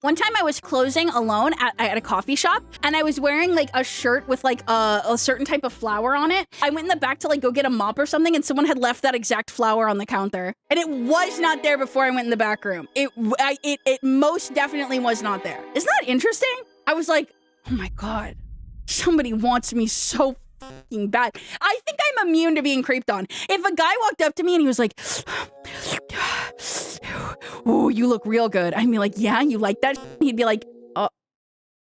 One time I was closing alone at a coffee shop, and I was wearing like a shirt with like a certain type of flower on it. I went in the back to like go get a mop or something, and someone had left that exact flower on the counter, and it was not there before I went in the back room. It most definitely was not there. Isn't that interesting? I was like, oh my God, somebody wants me so fucking bad. I think I'm immune to being creeped on. If a guy walked up to me and he was like, ooh, you look real good, I'd be like, yeah, you like that? He'd be like, oh.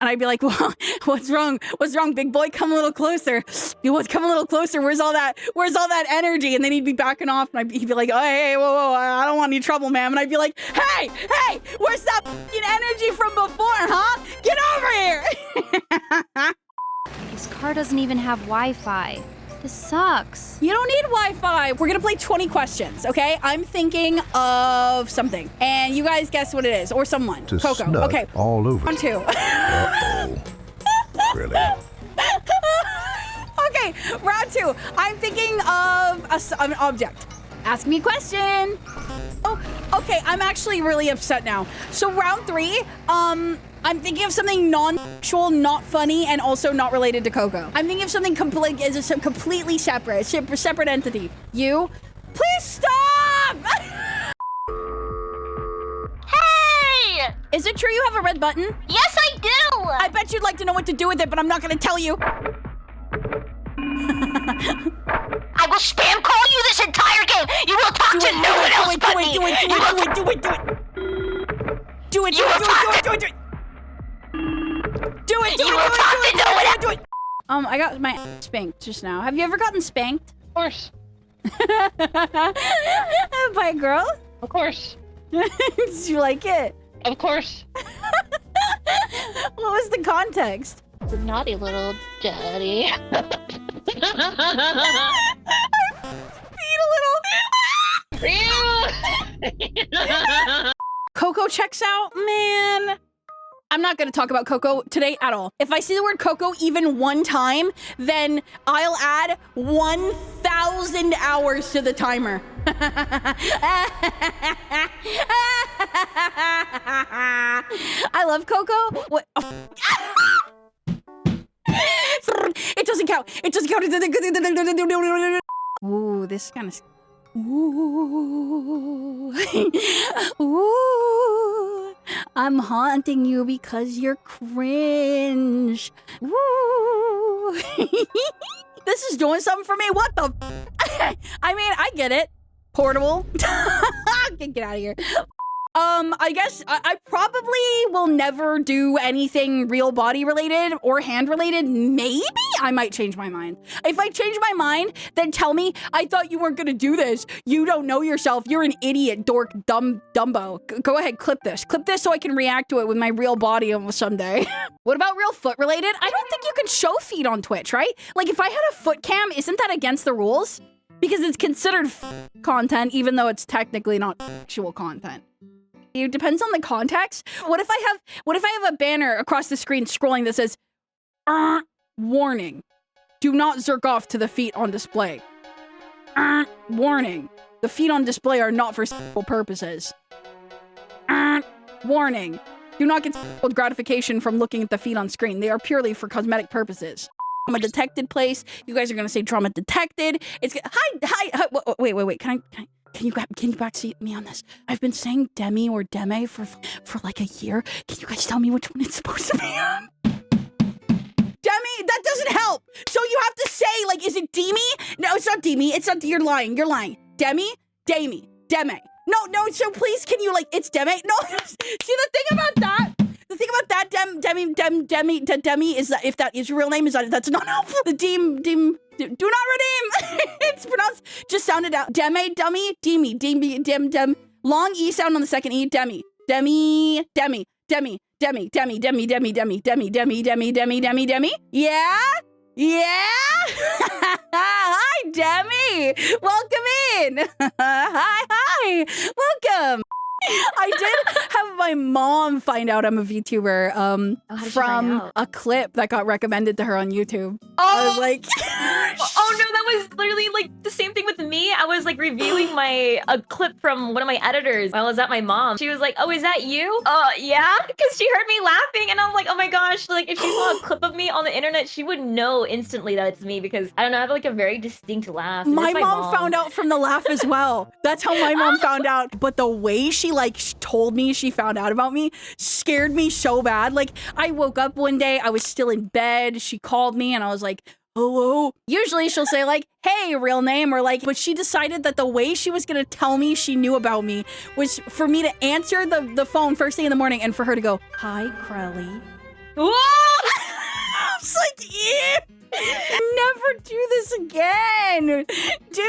And I'd be like, well, what's wrong? What's wrong, big boy? Come a little closer. Come a little closer. Where's all that energy? And then he'd be backing off, and he'd be like, oh, hey, whoa, I don't want any trouble, ma'am. And I'd be like, hey, where's that fucking energy from before, huh? Get over here. This car doesn't even have Wi-Fi. This sucks. You don't need Wi-Fi. We're gonna play 20 questions, okay? I'm thinking of something, and you guys guess what it is, or someone. To Coco. snug Okay. all over. Round 2. Uh-oh. Crelly. Okay, round 2. I'm thinking of an object. Ask me a question. Oh, okay. I'm actually really upset now. So round 3. I'm thinking of something non-sexual, not funny, and also not related to Coco. I'm thinking of something completely separate, separate entity. You, please stop! Hey! Is it true you have a red button? Yes, I do! I bet you'd like to know what to do with it, but I'm not gonna tell you. I will spam call you this entire game! You will talk to no one else but me! Do it! I got my ass spanked just now. Have you ever gotten spanked? Of course. By a girl? Of course. Did you like it? Of course. What was the context? The naughty little daddy. Beat a little. Coco checks out, man. I'm not gonna talk about Coco today at all. If I see the word Coco even one time, then I'll add 1,000 hours to the timer. I love Coco. What? Oh. It doesn't count. It doesn't count. Ooh, this kind of. Ooh. Ooh. I'm haunting you because you're cringe. Ooh. This is doing something for me. What the? I mean, I get it. Portable. Get out of here. I guess I probably will never do anything real body related or hand related. Maybe I might change my mind. If I change my mind, then tell me, I thought you weren't gonna do this. You don't know yourself. You're an idiot, dork, dumbo. Go ahead, clip this. Clip this so I can react to it with my real body someday. What about real foot related? I don't think you can show feet on Twitch, right? Like if I had a foot cam, isn't that against the rules? Because it's considered content, even though it's technically not actual content. It depends on the context. What if I have a banner across the screen scrolling that says, warning, do not jerk off to the feet on display. Warning, the feet on display are not for sexual purposes. Warning, do not get sexual gratification from looking at the feet on screen. They are purely for cosmetic purposes. Drama detected place. You guys are gonna say drama detected. It's hi. Wait. Can you backseat me on this? I've been saying demi or deme for like a year. Can you guys tell me which one it's supposed to be on? Demi, that doesn't help. So you have to say, like, is it demi? No, it's not demi. It's not, you're lying. Demi, demi, deme. No, so please, can you, like, it's deme? No, see, the thing about that, demi is that if that is your real name, is that's not helpful. The do not redeem. It's pronounced, just sound it out. Deme, dummy, demi, dem. Long E sound on the second E, demi. Yeah? Hi, Demi. Welcome in. Hi. Welcome. I did have my mom find out I'm a VTuber how did she find from out? a clip that got recommended to her on YouTube. I was like, Oh no, that was literally like the same thing with me. I was like reviewing a clip from one of my editors while I was at my mom. She was like, "Oh, is that you?" Yeah, because she heard me laughing, and I'm like, "Oh my gosh!" Like if she saw a clip of me on the internet, she would know instantly that it's me because I don't know, I have like a very distinct laugh. and my it's mom found out from the laugh as well. That's how my mom found out. But the way she like told me she found out about me scared me so bad. Like I woke up one day, I was still in bed. She called me and I was like, hello. Usually she'll say like, hey, real name, or like, but she decided that the way she was going to tell me she knew about me was for me to answer the phone first thing in the morning and for her to go, hi, Crelly. Whoa! I was like, ew, never do this again, dude.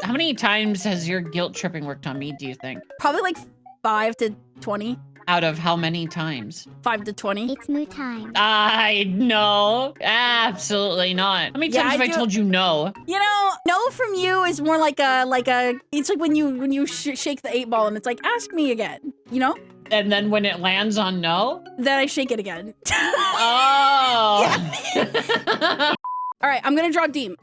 How many times has your guilt tripping worked on me, do you think? Probably like 5 to 20. Out of how many times? 5 to 20. It's moo time. I know. Absolutely not. How many Yeah, times have I told you no? You know, no from you is more like a it's like when you shake the 8 ball and it's like, ask me again, you know? And then when it lands on no? Then I shake it again. Oh. All right, I'm gonna draw Deem.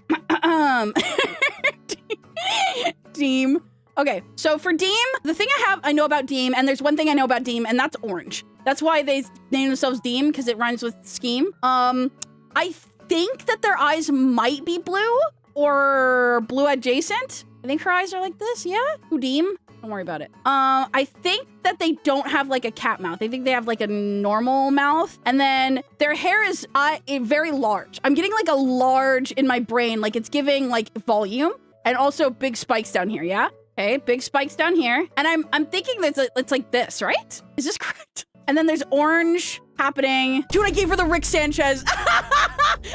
Deem. Okay, so for Deem, the thing I know about Deem, and there's one thing I know about Deem, and that's orange. That's why they name themselves Deem, because it rhymes with scheme. I think that their eyes might be blue or blue adjacent. I think her eyes are like this, yeah? Who Deem? Don't worry about it. I think that they don't have like a cat mouth. I think they have like a normal mouth. And then their hair is very large. I'm getting like a large in my brain, like it's giving like volume and also big spikes down here, yeah? Okay, big spikes down here. And I'm thinking that it's like this, right? Is this correct? And then there's orange happening. Dude, I gave her the Rick Sanchez. I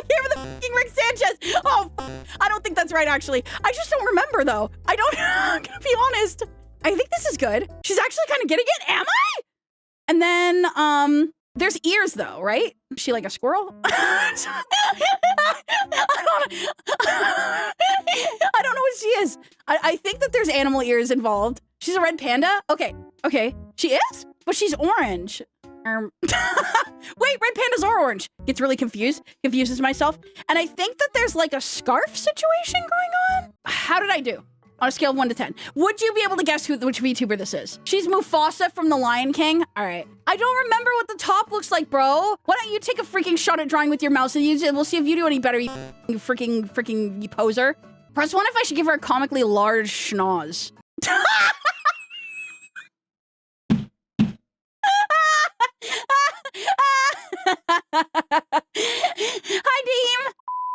gave her the fucking Rick Sanchez. Oh, I don't think that's right, actually. I just don't remember, though. I'm gonna be honest. I think this is good. She's actually kind of getting it. Am I? And then, there's ears, though, right? Is she like a squirrel? I don't know what she is. I think that there's animal ears involved. She's a red panda? Okay. She is? But she's orange. Wait, red pandas are orange. Gets really confuses myself. And I think that there's like a scarf situation going on. How did I do? On a scale of 1 to 10. Would you be able to guess which VTuber this is? She's Mufasa from The Lion King. All right. I don't remember what the top looks like, bro. Why don't you take a freaking shot at drawing with your mouse and use it? We'll see if you do any better, you freaking poser. Press 1 if I should give her a comically large schnoz. Hi, Deem.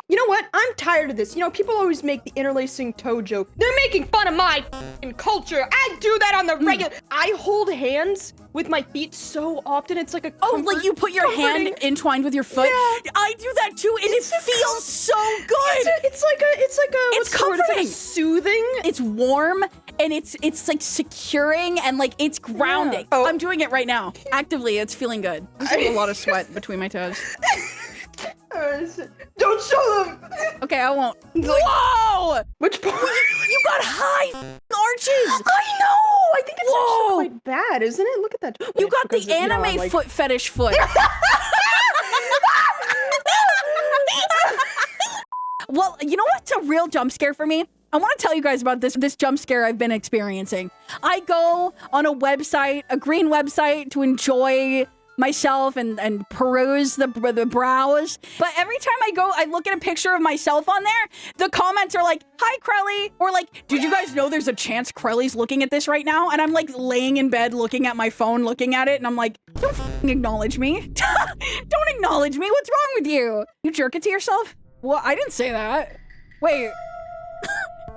You know what? I'm tired of this. You know, people always make the interlacing toe joke. They're making fun of my f***ing culture. I do that on the regular. I hold hands with my feet so often. It's like a like you put your hand entwined with your foot. Yeah. I do that too, and it feels so good. It's like a. It's comforting. It's like soothing. It's warm, and it's like securing, and like it's grounding. Yeah. Oh. I'm doing it right now. Actively, it's feeling good. There's a lot of sweat between my toes. Don't show them. Okay, I won't. Whoa! Which part? You got high arches. I know. I think it's Whoa. actually quite bad, isn't it? Look at that. You got the Because, you know, anime I'm like- foot fetish foot. Well, you know what's a real jump scare for me? I want to tell you guys about this jump scare I've been experiencing. I go on a website, a green website, to enjoy myself and peruse the browse. But every time I go, I look at a picture of myself on there, the comments are like, hi, Crelly, or like, did you guys know there's a chance Crelly's looking at this right now? And I'm like laying in bed looking at my phone, looking at it, and I'm like, don't f***ing acknowledge me. Don't acknowledge me. What's wrong with you? You jerk it to yourself? Well, I didn't say that. Wait.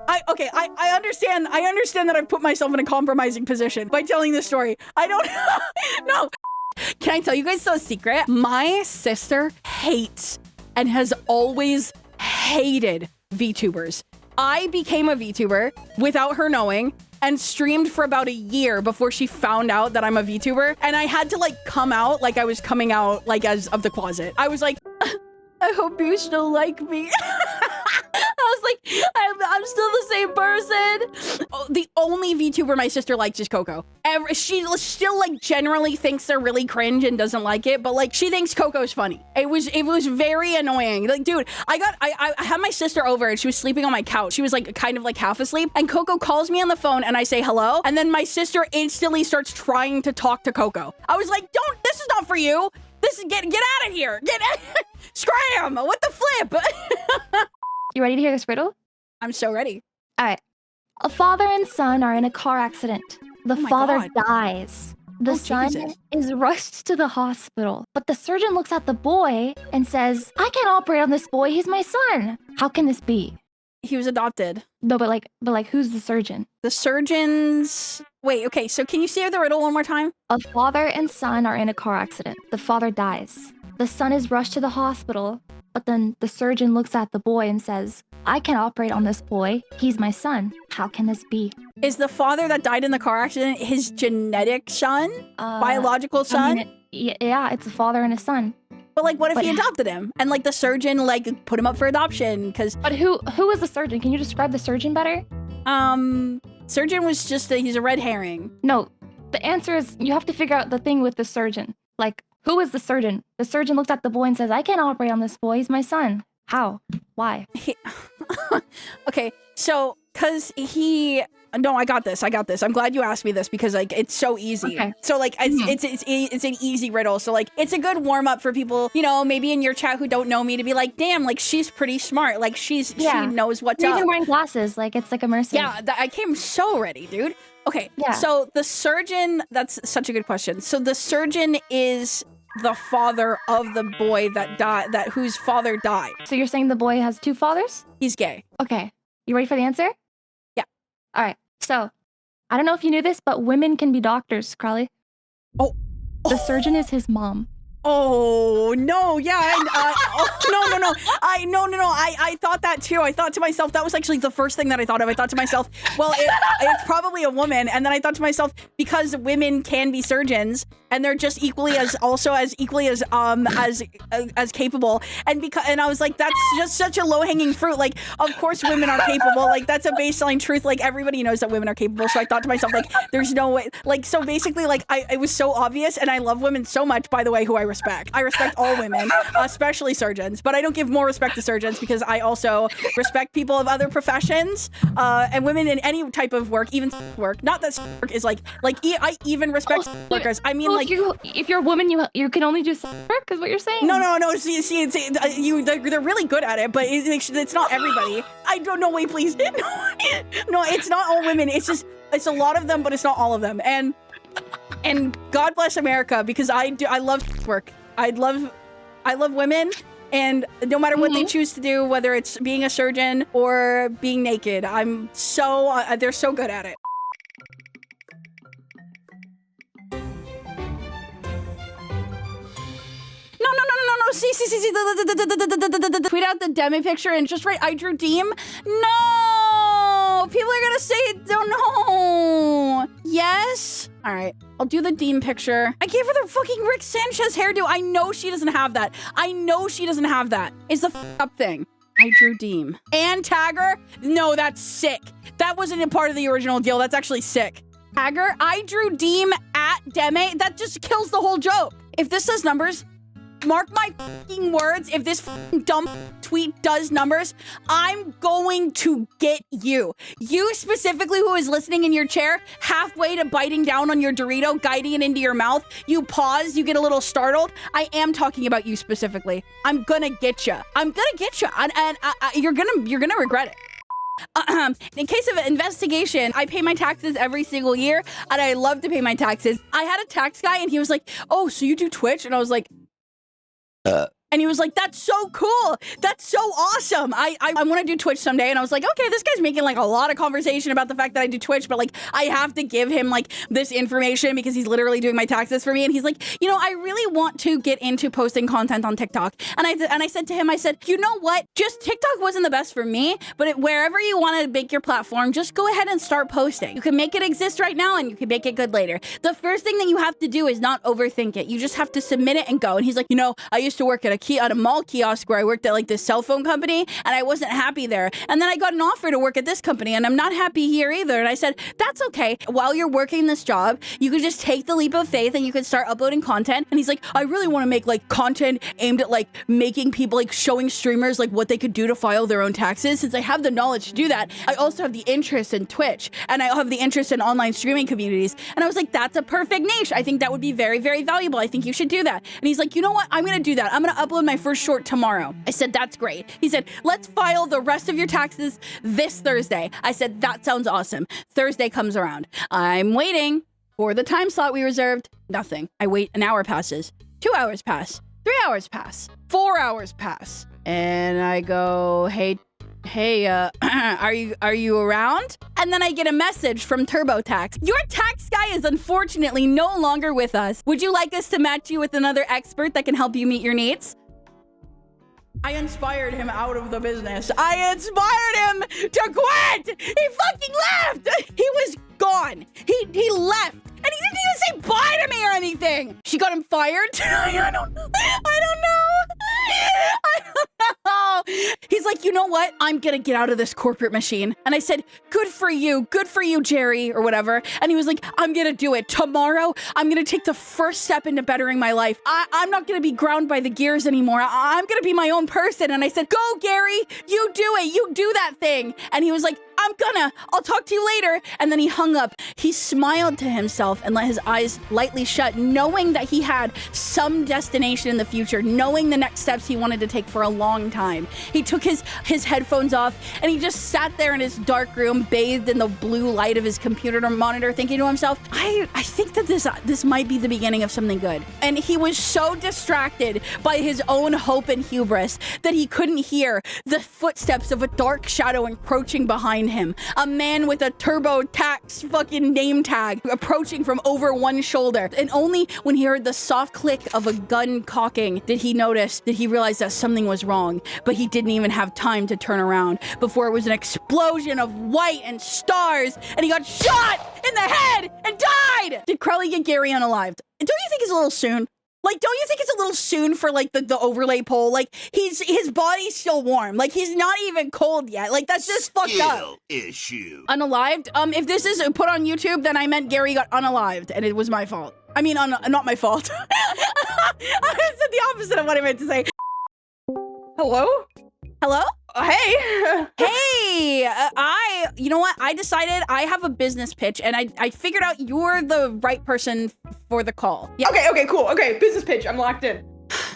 I understand. I understand that I've put myself in a compromising position by telling this story. I don't no. Can I tell you guys a secret? My sister hates and has always hated VTubers. I became a VTuber without her knowing and streamed for about a year before she found out that I'm a VTuber. And I had to like come out like I was coming out like as of the closet. I was like, I hope you still like me. I was like, I'm still the same person. Oh, the only VTuber my sister likes is Coco. She still like generally thinks they're really cringe and doesn't like it, but like she thinks Coco's funny. It was very annoying. Like, dude, I had my sister over and she was sleeping on my couch. She was like kind of like half asleep, and Coco calls me on the phone and I say hello, and then my sister instantly starts trying to talk to Coco. I was like, don't, this is not for you. This is get out of here. Scram with the flip. You ready to hear this riddle? I'm so ready. All right. A father and son are in a car accident. The Oh my father God. dies. The Oh, son Jesus. is rushed to the hospital, but the surgeon looks at the boy and says, I can't operate on this boy. He's my son. How can this be? He was adopted. No, but like, who's the surgeon? The surgeons. Wait, okay, so can you say the riddle one more time? A father and son are in a car accident. The father dies. The son is rushed to the hospital, but then the surgeon looks at the boy and says, I can operate on this boy. He's my son. How can this be? Is the father that died in the car accident his genetic son? Biological son? Yeah, it's a father and a son. But like, what if But- he adopted him? And like the surgeon like put him up for adoption? Because But who is the surgeon? Can you describe the surgeon better? surgeon was just he's a red herring. No, the answer is you have to figure out the thing with the surgeon. Like, who is the surgeon? The surgeon looks at the boy and says, I can't operate on this boy. He's my son. How? Why? Okay, so because he. No, I got this. I'm glad you asked me this because like it's so easy. Okay. So like it's an easy riddle. So like it's a good warm up for people, you know, maybe in your chat who don't know me to be like, damn, like she's pretty smart. Like she knows what's You're up. even wearing glasses. Like, it's like immersive. Yeah, I came so ready, dude. Okay, Yeah. so the surgeon, that's such a good question. So the surgeon is the father of the boy that died, whose father died. So you're saying the boy has two fathers? He's gay. Okay. You ready for the answer? Yeah. All right. So, I don't know if you knew this, but women can be doctors, Crelly. Oh. The surgeon is his mom. Oh no, yeah, no. I thought that too. I thought to myself, that was actually the first thing that I thought of. I thought to myself, well, it's probably a woman, and then I thought to myself, because women can be surgeons, and they're just equally as capable, and I was like, that's just such a low hanging fruit. Like, of course, women are capable. Like, that's a baseline truth. Like, everybody knows that women are capable. So I thought to myself, like, there's no way. Like, so basically, like, it was so obvious, and I love women so much. By the way, who I respect. I respect all women, especially surgeons, but I don't give more respect to surgeons because I also respect people of other professions and women in any type of work, even work. Not that work is like I even respect workers. I mean, Well, like, if you're a woman, you can only do work, is what you're saying. no. See, they're really good at it, but it's not everybody. I don't know. Wait, please. No, it's not all women. It's a lot of them, but it's not all of them. And God bless America, because I love work. I love women, and no matter what they choose to do, whether it's being a surgeon or being naked, I'm so they're so good at it. No. See. Tweet out the demi picture and just write, I drew Deem. No! People are gonna say, don't know. Yes? All right, I'll do the Deem picture. I gave her the fucking Rick Sanchez hairdo. I know she doesn't have that. It's the up thing. I drew Deem. And tag her? No, that's sick. That wasn't a part of the original deal. That's actually sick. Tag her, I drew Deem at Deme. That just kills the whole joke. If this says numbers, mark my fucking words, if this fucking dumb tweet does numbers, I'm going to get you. You specifically, who is listening in your chair, halfway to biting down on your Dorito, guiding it into your mouth. You pause, you get a little startled. I am talking about you specifically. I'm gonna get you. And you're gonna regret it. In case of an investigation, I pay my taxes every single year, and I love to pay my taxes. I had a tax guy, and he was like, oh, so you do Twitch? And I was like, and he was like, that's so cool. That's so awesome. I want to do Twitch someday. And I was like, okay, this guy's making like a lot of conversation about the fact that I do Twitch, but like I have to give him like this information because he's literally doing my taxes for me. And he's like, you know, I really want to get into posting content on TikTok. And I said to him, I said, you know what? Just TikTok wasn't the best for me, but wherever you want to make your platform, just go ahead and start posting. You can make it exist right now and you can make it good later. The first thing that you have to do is not overthink it. You just have to submit it and go. And he's like, you know, I used to work at a at a mall kiosk where I worked at like this cell phone company, and I wasn't happy there. And then I got an offer to work at this company, and I'm not happy here either. And I said, that's okay. While you're working this job, you could just take the leap of faith and you could start uploading content. And he's like, I really want to make like content aimed at like making people, like showing streamers like what they could do to file their own taxes. Since I have the knowledge to do that, I also have the interest in Twitch, and I have the interest in online streaming communities. And I was like, that's a perfect niche. I think that would be very, very valuable. I think you should do that. And he's like, you know what? I'm going to do that. I'm going to upload my first short tomorrow. I said, that's great. He said, let's file the rest of your taxes this Thursday. I said, that sounds awesome. Thursday comes around. I'm waiting for the time slot we reserved. Nothing. I wait, an hour passes. 2 hours pass. 3 hours pass. 4 hours pass. And I go, hey, are you around? And then I get a message from TurboTax. Your tax guy is unfortunately no longer with us. Would you like us to match you with another expert that can help you meet your needs? I inspired him out of the business. I inspired him to quit. He fucking left. He was gone. He left. And he didn't even say bye to me or anything. She got him fired. I don't know. He's like, you know what? I'm gonna get out of this corporate machine. And I said, good for you, Jerry, or whatever. And he was like, I'm gonna do it. Tomorrow, I'm gonna take the first step into bettering my life. I'm not gonna be ground by the gears anymore. I'm gonna be my own person. And I said, go, Gary, you do it. You do that thing. And he was like, I'll talk to you later. And then he hung up. He smiled to himself and let his eyes lightly shut, knowing that he had some destination in the future, knowing the next steps he wanted to take for a long time. He took his headphones off and he just sat there in his dark room, bathed in the blue light of his computer monitor, thinking to himself, I think that this might be the beginning of something good. And he was so distracted by his own hope and hubris that he couldn't hear the footsteps of a dark shadow encroaching behind him. A man with a TurboTax fucking name tag approaching from over one shoulder. And only when he heard the soft click of a gun cocking did he realize that something was wrong. But he didn't even have time to turn around before it was an explosion of white and stars, and he got shot in the head and died! Did Crelly get Gary unalived? Don't you think it's a little soon? Like, don't you think it's a little soon for, like, the overlay poll? Like, his body's still warm. Like, he's not even cold yet. Like, that's just fucked up. Issue. Unalived? If this is put on YouTube, then I meant Gary got unalived, and it was my fault. I mean, not my fault. I said the opposite of what I meant to say. Hello? Hello? Hey. Hey, you know what? I decided I have a business pitch, and I figured out you're the right person for the call. Yeah. Okay, cool. Okay, business pitch. I'm locked in.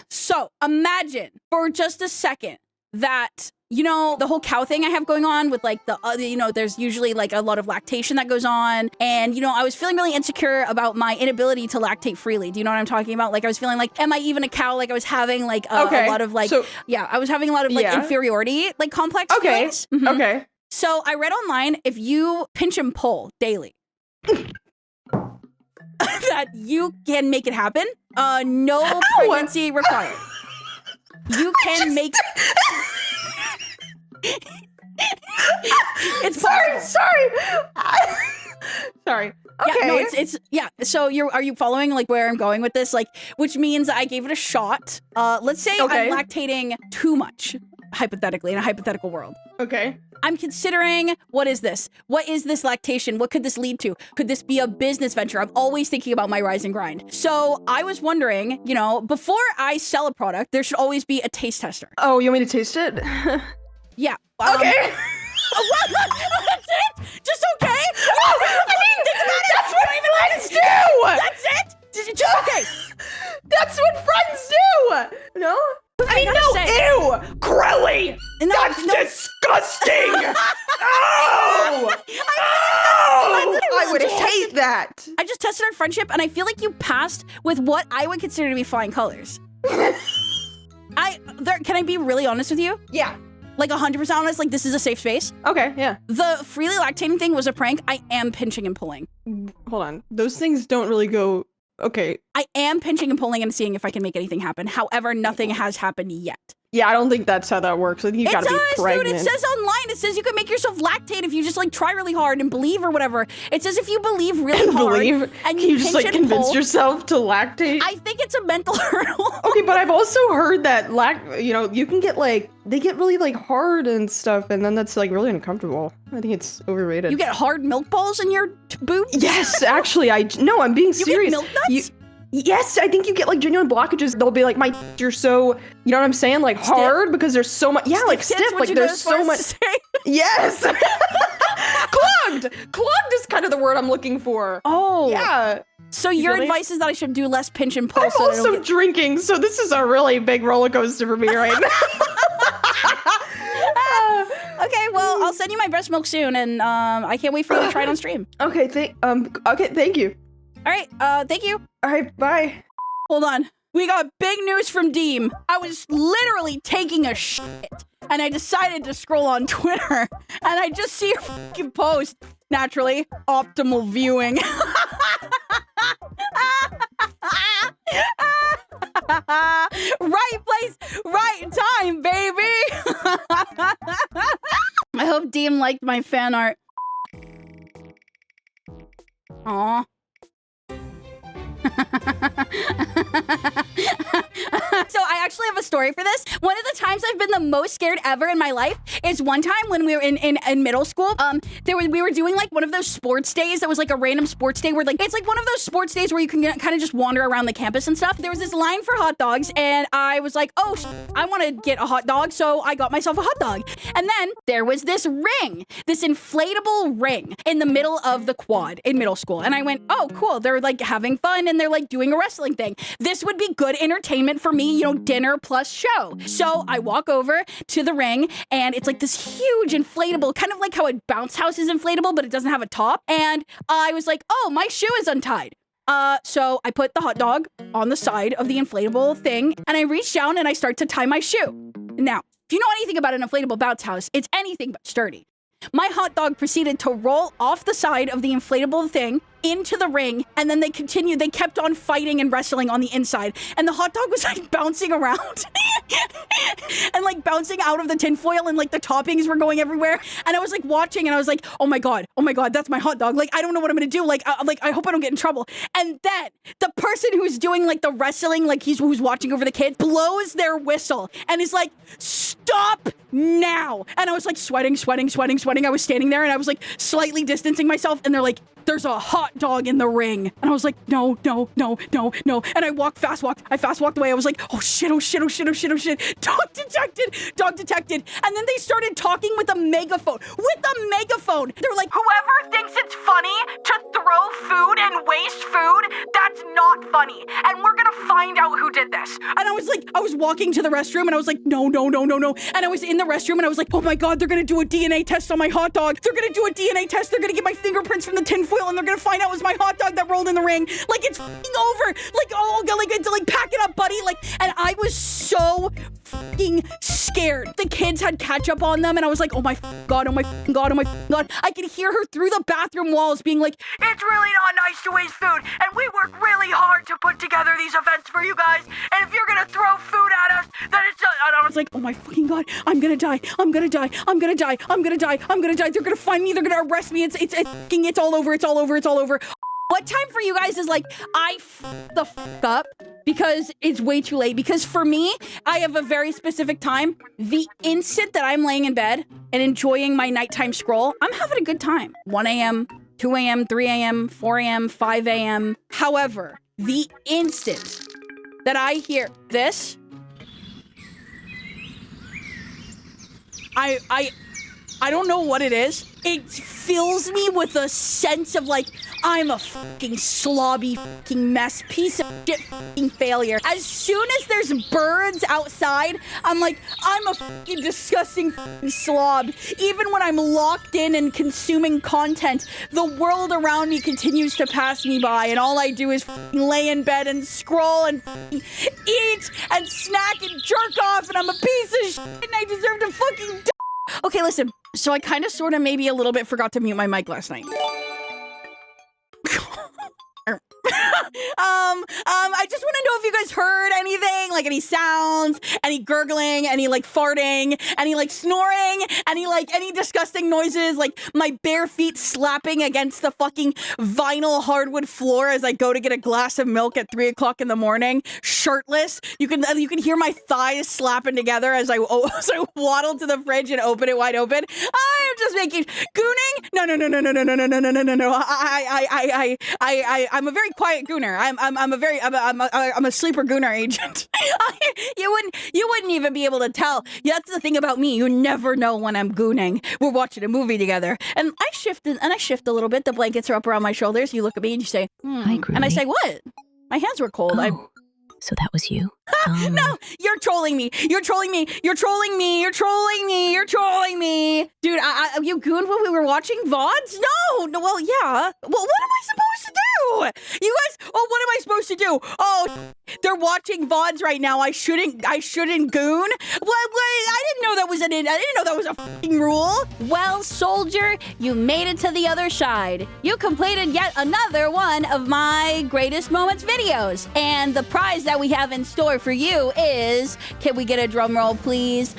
So imagine for just a second that, you know, the whole cow thing I have going on with like there's usually like a lot of lactation that goes on. And, you know, I was feeling really insecure about my inability to lactate freely. Do you know what I'm talking about? Like I was feeling like, am I even a cow? Like I was having like a lot of like, I was having a lot of like inferiority, like complex feelings. Mm-hmm. Okay. So I read online, if you pinch and pull daily, that you can make it happen. No pregnancy required. You can make... It's sorry. Sorry. Okay. Yeah, no, it's So are you following like where I'm going with this? Like, which means I gave it a shot. Let's say I'm lactating too much, hypothetically, in a hypothetical world. Okay. I'm considering, what is this? What is this lactation? What could this lead to? Could this be a business venture? I'm always thinking about my rise and grind. So I was wondering, you know, before I sell a product, there should always be a taste tester. Oh, you want me to taste it? Yeah. Okay. That's it? Just okay? I mean, that's what friends do! That's it? Just okay. That's what friends do! No? I mean, no, ew! Crelly! That's disgusting! Oh! I would hate that! I just tested our friendship, and I feel like you passed with what I would consider to be flying colors. Can I be really honest with you? Yeah. Like 100% honest, like this is a safe space. Okay, yeah. The freely lactating thing was a prank. I am pinching and pulling. Hold on. Those things don't really go... Okay. I am pinching and pulling and seeing if I can make anything happen. However, nothing has happened yet. Yeah, I don't think that's how that works. I think you gotta be pregnant. Dude, it says online, it says you can make yourself lactate if you just like try really hard and believe or whatever. It says if you believe really hard and can you just like convince yourself to lactate? I think it's a mental hurdle. Okay, but I've also heard that you can get like, they get really like hard and stuff, and then that's like really uncomfortable. I think it's overrated. You get hard milk balls in your boobs? Yes, actually, no, I'm being serious. You get milk nuts? Yes, I think you get like genuine blockages. They'll be like, you're so, you know what I'm saying? Like stiff? Hard because there's so much. Yeah, like stiff. Like there's so much. Yes. Clogged. Clogged is kind of the word I'm looking for. Oh. Yeah. So your advice is that I should do less pinch and pull. I'm also drinking, so this is a really big roller coaster for me right now. Okay, well, I'll send you my breast milk soon, and I can't wait for you to try it on stream. Okay, thank you. All right, thank you. All right, bye. Hold on. We got big news from Deem. I was literally taking a shit, and I decided to scroll on Twitter, and I just see your fucking post. Naturally, optimal viewing. Right place, right time, baby. I hope Deem liked my fan art. Aw. So I actually have a story for this. One of the times I've been the most scared ever in my life is one time when we were in middle school. We were doing like one of those sports days that was like a random sports day where like it's like one of those sports days where you can kind of just wander around the campus and stuff. There was this line for hot dogs, and I was like, oh, I want to get a hot dog, so I got myself a hot dog. And then there was this ring, this inflatable ring in the middle of the quad in middle school, and I went, oh, cool. They're like having fun and they're like doing a wrestling thing. This would be good entertainment for me, you know, dinner plus show. So I walk over to the ring, and it's like this huge inflatable, kind of like how a bounce house is inflatable, but it doesn't have a top. And I was like, oh, my shoe is untied. So I put the hot dog on the side of the inflatable thing, and I reach down and I start to tie my shoe. Now, if you know anything about an inflatable bounce house, it's anything but sturdy. My hot dog proceeded to roll off the side of the inflatable thing into the ring, and then they kept on fighting and wrestling on the inside, and the hot dog was like bouncing around and like bouncing out of the tinfoil, and like the toppings were going everywhere, and I was like watching, and I was like, oh my god, that's my hot dog. Like, I don't know what I'm gonna do. Like I hope I don't get in trouble. And then the person who's doing like the wrestling, like who's watching over the kids, blows their whistle and is like, stop now. And I was like sweating. I was standing there and I was like slightly distancing myself, and they're like, there's a hot dog in the ring. And I was like, no. And I fast walked away. I was like, oh shit. Dog detected. And then they started talking with a megaphone. They were like, Whoever thinks it's funny to throw food and waste food, that's not funny. And we're gonna find out who did this. and I was walking to the restroom, and I was like, no. And I was in the restroom, and I was like, oh my god, they're gonna do a DNA test on my hot dog. They're gonna do a DNA test. They're gonna get my fingerprints from the tinfoil, and they're gonna find out it was my hot dog that rolled in the ring. Like, it's f***ing over. Like, oh, like, pack it up, buddy. Like, and I was so f***ing scared. The kids had ketchup on them, and I was like, oh my god. I could hear her through the bathroom walls being like, It's really not nice to waste food, and we work really hard to put together these events for you guys, and if you're gonna throw food at us, then it's and I was like, oh my fucking god, I'm gonna die. They're gonna find me. They're gonna arrest me. It's all over. What time for you guys is like, I f*** the f*** up because it's way too late? Because for me, I have a very specific time. The instant that I'm laying in bed and enjoying my nighttime scroll, I'm having a good time. 1 a.m., 2 a.m., 3 a.m., 4 a.m., 5 a.m. However, the instant that I hear this, I don't know what it is. It fills me with a sense of like, I'm a fucking slobby fucking mess, piece of shit fucking failure. As soon as there's birds outside, I'm like, I'm a fucking disgusting fucking slob. Even when I'm locked in and consuming content, the world around me continues to pass me by, and all I do is fucking lay in bed and scroll and fucking eat and snack and jerk off, and I'm a piece of shit and I deserve to fucking die. Okay, listen. So I kind of, sort of, maybe a little bit forgot to mute my mic last night. I just want to know if you guys heard anything, like any sounds, any gurgling, any like farting, any like snoring, any disgusting noises, like my bare feet slapping against the fucking vinyl hardwood floor as I go to get a glass of milk at 3 o'clock in the morning, shirtless. You can hear my thighs slapping together as I waddle to the fridge and open it wide open. I'm just making gooning. No. I'm a very quiet gooner. I'm a sleeper gooner agent. You wouldn't even be able to tell. Yeah, that's the thing about me. You never know when I'm gooning. We're watching a movie together, and I shift a little bit. The blankets are up around my shoulders. You look at me and you say, Hi, Crelly. and I say, what? My hands were cold. Oh, so that was you? No, you're trolling me. You're trolling me. You're trolling me. You're trolling me. You're trolling me. Dude, you gooned when we were watching VODs? No, well, yeah. Well, what am I supposed to do? You guys, what am I supposed to do? Oh, they're watching VODs right now. I shouldn't goon? What? I didn't know that was a fucking rule. Well, soldier, you made it to the other side. You completed yet another one of my greatest moments videos. And the prize that we have in store for you is, can we get a drum roll, please?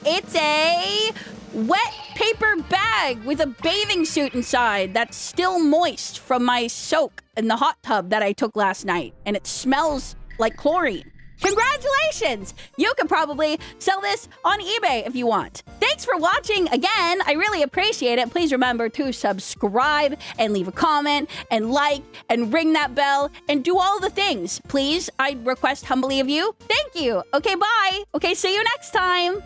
It's a wet paper bag with a bathing suit inside that's still moist from my soak in the hot tub that I took last night. And it smells like chlorine. Congratulations! You can probably sell this on eBay if you want. Thanks for watching again. I really appreciate it. Please remember to subscribe and leave a comment and like and ring that bell and do all the things. Please, I request humbly of you. Thank you. Okay, bye. Okay, see you next time.